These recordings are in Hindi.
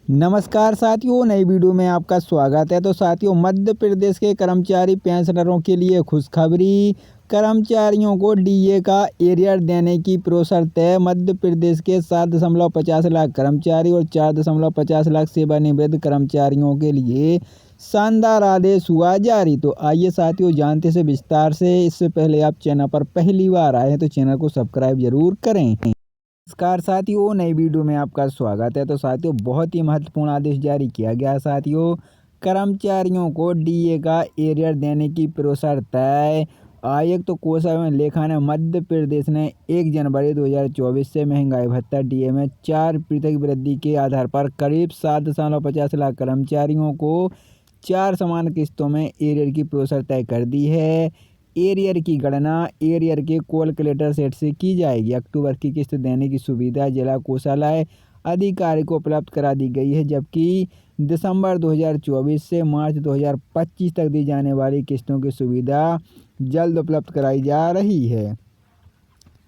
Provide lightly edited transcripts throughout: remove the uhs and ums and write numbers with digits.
नमस्कार साथियों, नई वीडियो में आपका स्वागत है। तो साथियों, मध्य प्रदेश के कर्मचारी पेंशनरों के लिए खुशखबरी। कर्मचारियों को डीए का एरियर देने की प्रोसेस तय। मध्य प्रदेश के 7.50 लाख कर्मचारी और 4.50 लाख सेवानिवृत्त कर्मचारियों के लिए शानदार आदेश हुआ जारी। तो आइए साथियों, जानते से विस्तार से। इससे पहले आप चैनल पर पहली बार आए हैं तो चैनल को सब्सक्राइब जरूर करें। नमस्कार साथियों, नई वीडियो में आपका स्वागत है। तो साथियों, बहुत ही महत्वपूर्ण आदेश जारी किया गया है। साथियों, कर्मचारियों को डीए का एरियर देने की प्रोसेस तय। आयुक्त कोषा एवं लेखा ने मध्य प्रदेश ने 1 जनवरी 2024 से महंगाई भत्ता डीए में 4% वृद्धि के आधार पर करीब 7.50 लाख कर्मचारियों को 4 समान किस्तों में एरियर की प्रोसेस तय कर दी है। एरियर की गणना एरियर के कैलकुलेटर सेट से की जाएगी। अक्टूबर की किस्त देने की सुविधा जिला कोषालय अधिकारी को उपलब्ध करा दी गई है, जबकि दिसंबर 2024 से मार्च 2025 तक दी जाने वाली किस्तों की सुविधा जल्द उपलब्ध कराई जा रही है।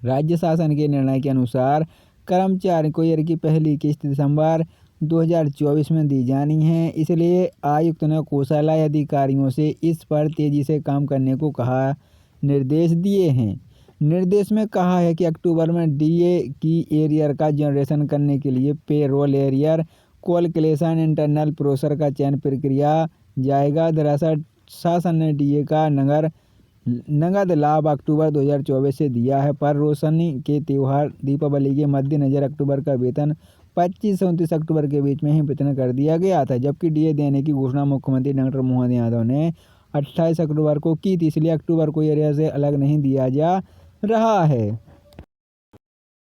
राज्य शासन के निर्णय के अनुसार कर्मचारी को एरियर की पहली किस्त दिसंबर 2024 में दी जानी है। इसलिए आयुक्त ने कोषालय अधिकारियों से इस पर तेजी से काम करने को कहा निर्देश दिए हैं। निर्देश में कहा है कि अक्टूबर में डीए की एरियर का जनरेशन करने के लिए payroll arrear calculation internal process का चयन प्रक्रिया जाएगा। दरअसल शासन ने डीए का नगद लाभ अक्टूबर 2024 से दिया है, पर रोशनी के त्यौहार दीपावली के मद्देनजर अक्टूबर का वेतन 25 से 29 अक्टूबर के बीच में ही वितरण कर दिया गया था। जबकि डीए देने की घोषणा मुख्यमंत्री डॉक्टर मोहन यादव ने 28 अक्टूबर को की थी, इसलिए अक्टूबर को एरियर से अलग नहीं दिया जा रहा है।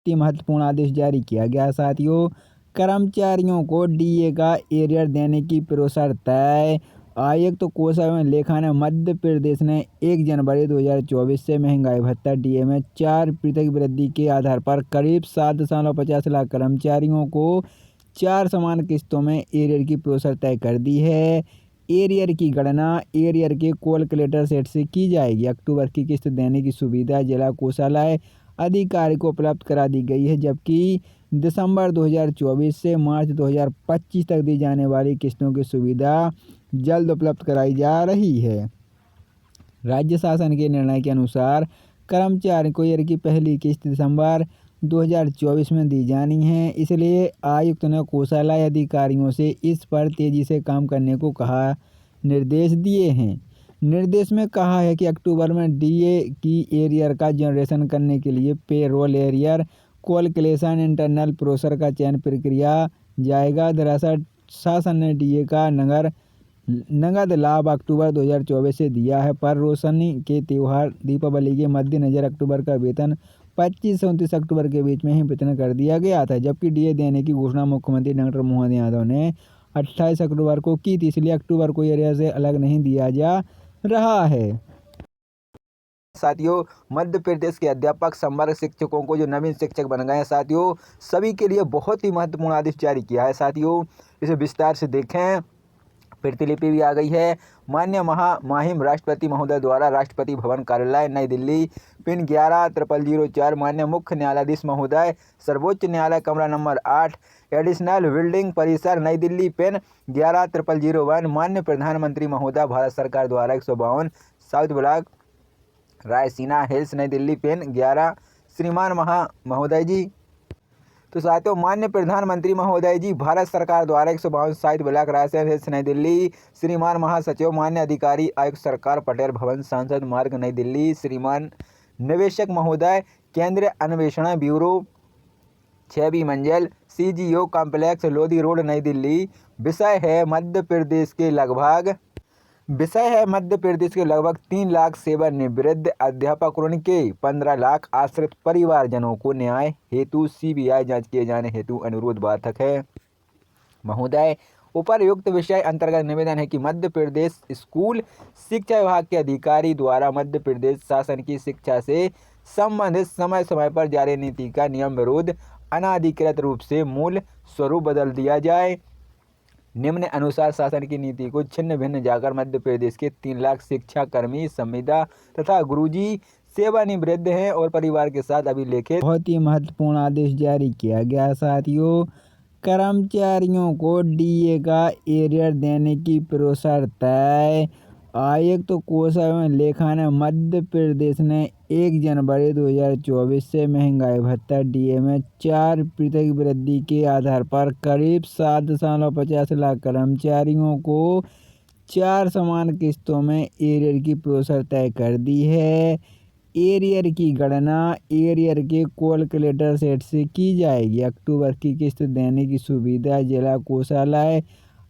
महत्वपूर्ण आदेश जारी किया गया। साथियों, कर्मचारियों को डीए का एरियर देने की प्रोसेस तय। आयुक्त कोषा एवं लेखा ने मध्य प्रदेश ने 1 जनवरी 2024 से महंगाई भत्ता डीए में 4% वृद्धि के आधार पर करीब 7.50 लाख कर्मचारियों को 4 समान किस्तों में एरियर की प्रोसेस तय कर दी है। एरियर की गणना एरियर के कैलकुलेटर सेट से की जाएगी। अक्टूबर की किस्त देने की सुविधा जिला कोषालय अधिकारी को उपलब्ध करा दी गई है, जबकि दिसंबर 2024 से मार्च 2025 तक दी जाने वाली किस्तों की सुविधा जल्द उपलब्ध कराई जा रही है। राज्य शासन के निर्णय के अनुसार कर्मचारी को एरियर की पहली किस्त दिसंबर 2024 में दी जानी है। इसलिए आयुक्त ने कोषालय अधिकारियों से इस पर तेजी से काम करने को कहा निर्देश दिए हैं। निर्देश में कहा है कि अक्टूबर में डीए की एरियर का जनरेशन करने के लिए payroll arrear calculation internal process का चयन प्रक्रिया जाएगा। दरअसल शासन ने डीए का नगद लाभ अक्टूबर 2024 से दिया है, पर रोशनी के त्यौहार दीपावली के मद्देनजर अक्टूबर का वेतन 25 से 29 अक्टूबर के बीच में ही वितरण कर दिया गया था। जबकि डीए देने की घोषणा मुख्यमंत्री डॉक्टर मोहन यादव ने 28 अक्टूबर को की थी, इसलिए अक्टूबर को एरियर से अलग नहीं दिया जा रहा है। साथियों, मध्य प्रदेश के अध्यापक संवर्ग शिक्षकों को जो नवीन शिक्षक बन गए हैं, साथियों सभी के लिए बहुत ही महत्वपूर्ण आदेश जारी किया है। साथियों, इसे विस्तार से देखें। प्रतिलिपि भी आ गई है। माननीय माहिम राष्ट्रपति महोदय द्वारा राष्ट्रपति भवन कार्यालय नई दिल्ली पिन 110004 माननीय मुख्य न्यायाधीश महोदय सर्वोच्च न्यायालय कमरा नंबर 8 एडिशनल बिल्डिंग परिसर नई दिल्ली पिन 11001 माननीय प्रधानमंत्री महोदय भारत सरकार द्वारा 152 साउथ ब्लॉक रायसीना हिल्स नई दिल्ली पिन 11 श्रीमान महोदय जी। तो साथियों, माननीय प्रधानमंत्री महोदय जी भारत सरकार द्वारा 152 साउथ ब्लॉक रायसीना हिल्स नई दिल्ली। श्रीमान महासचिव मान्य अधिकारी आयुक्त सरकार पटेल भवन संसद मार्ग नई दिल्ली। श्रीमान निवेशक महोदय केंद्रीय अन्वेषण ब्यूरो 6वीं मंजिल सीजीओ कॉम्प्लेक्स लोधी रोड नई दिल्ली। विषय है मध्य प्रदेश के लगभग 3 लाख सेवानिवृत्त अध्यापक और उनके 15 लाख आश्रित परिवारजनों को न्याय हेतु सीबीआई जांच किए जाने हेतु अनुरोध बाधक है। महोदय, उपर्युक्त विषय अंतर्गत निवेदन है कि मध्य प्रदेश स्कूल शिक्षा विभाग के अधिकारी द्वारा मध्य प्रदेश शासन की शिक्षा से संबंधित समय समय पर जारी नीति का नियम विरुद्ध अनाधिकृत रूप से मूल स्वरूप बदल दिया जाए। निम्न अनुसार शासन की नीति को छिन्न भिन्न जाकर मध्य प्रदेश के 3 लाख शिक्षा कर्मी संविदा तथा गुरुजी सेवानिवृत्त हैं और परिवार के साथ अभिलेखित। बहुत ही महत्वपूर्ण आदेश जारी किया गया। साथियों, कर्मचारियों को डीए का एरियर देने की प्रोसेस तय। आयुक्त कोषा एवं लेखा ने मध्य प्रदेश ने 1 जनवरी 2024 से महंगाई भत्ता डीए में 4% वृद्धि के आधार पर करीब 7.50 लाख कर्मचारियों को 4 समान किस्तों में एरियर की प्रोसेस तय कर दी है। एरियर की गणना एरियर के कैलकुलेटर सेट से की जाएगी। अक्टूबर की किस्त देने की सुविधा जिला कोषालय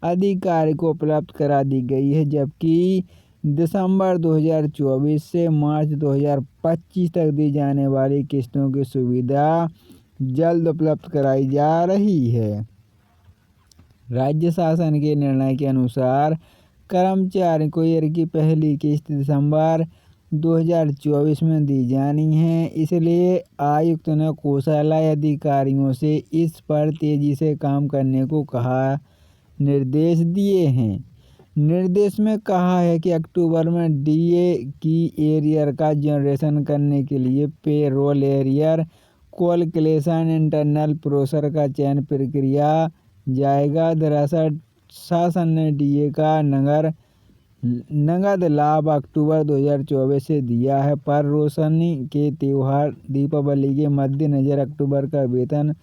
अधिकारी को उपलब्ध करा दी गई है, जबकि दिसंबर 2024 से मार्च 2025 तक दी जाने वाली किस्तों की सुविधा जल्द उपलब्ध कराई जा रही है। राज्य शासन के निर्णय के अनुसार कर्मचारी को एरियर की पहली किस्त दिसंबर 2024 में दी जानी है, इसलिए आयुक्त ने कोषालय अधिकारियों से इस पर तेजी से काम करने को निर्देश दिए हैं। निर्देश में कहा है कि अक्टूबर में डीए की एरियर का जनरेशन करने के लिए payroll arrear calculation internal process का चयन प्रक्रिया जाएगा। दरअसल शासन ने डीए का नगद लाभ अक्टूबर 2024 से दिया है, पर रोशनी के त्यौहार दीपावली के मद्देनजर अक्टूबर का वेतन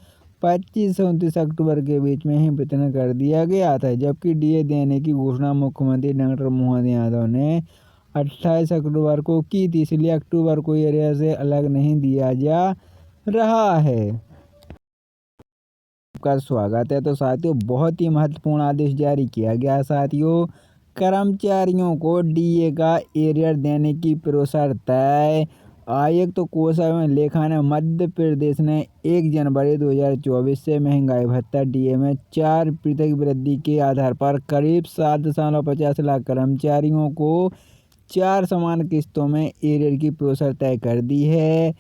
25 से 29 अक्टूबर के बीच में ही वितरण कर दिया गया था, जबकि डीए देने की घोषणा मुख्यमंत्री डॉक्टर मोहन यादव ने 28 अक्टूबर को की थी, इसलिए अक्टूबर को एरियर से अलग नहीं दिया जा रहा है। आपका स्वागत है। तो साथियों, बहुत ही महत्वपूर्ण आदेश जारी किया गया है। साथियों, कर्मचारियों को डीए का एरियर देने की प्रोसेस तय। आयुक्त कोषा एवं लेखा ने मध्य प्रदेश ने 1 जनवरी 2024 से महंगाई भत्ता डीए में 4% वृद्धि के आधार पर करीब 7.50 लाख कर्मचारियों को 4 समान किस्तों में एरियर की प्रोसेस तय कर दी है।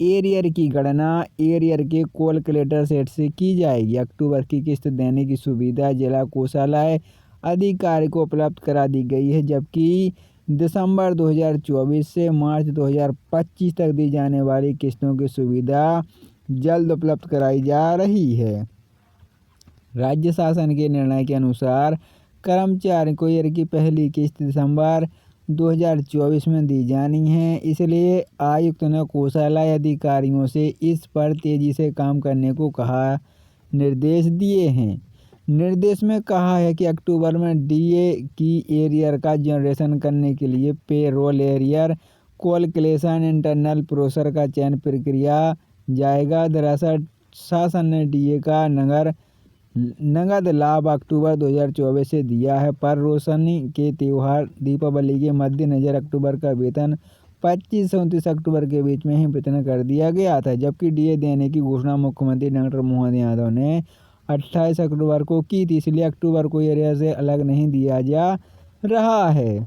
एरियर की गणना एरियर के कैलकुलेटर सेट से की जाएगी। अक्टूबर की किस्त देने की सुविधा जिला कोषालय अधिकारी को उपलब्ध करा दी गई है, जबकि दिसंबर 2024 से मार्च 2025 तक दी जाने वाली किस्तों की सुविधा जल्द उपलब्ध कराई जा रही है। राज्य शासन के निर्णय के अनुसार कर्मचारी को एरियर की पहली किस्त दिसंबर 2024 में दी जानी है, इसलिए आयुक्त ने कोषालय अधिकारियों से इस पर तेजी से काम करने को निर्देश दिए हैं। निर्देश में कहा है कि अक्टूबर में डीए की एरियर का जनरेशन करने के लिए payroll arrear calculation internal process का चयन प्रक्रिया जाएगा। दरअसल शासन ने डीए का नगद लाभ अक्टूबर 2024 से दिया है, पर रोशनी के त्यौहार दीपावली के मद्देनजर अक्टूबर का वेतन 25 से 29 अक्टूबर के बीच में ही वितरण कर दिया गया था, जबकि डीए देने की घोषणा मुख्यमंत्री डॉक्टर मोहन यादव ने 28 अक्टूबर को की थी, इसलिए अक्टूबर को एरियर से अलग नहीं दिया जा रहा है।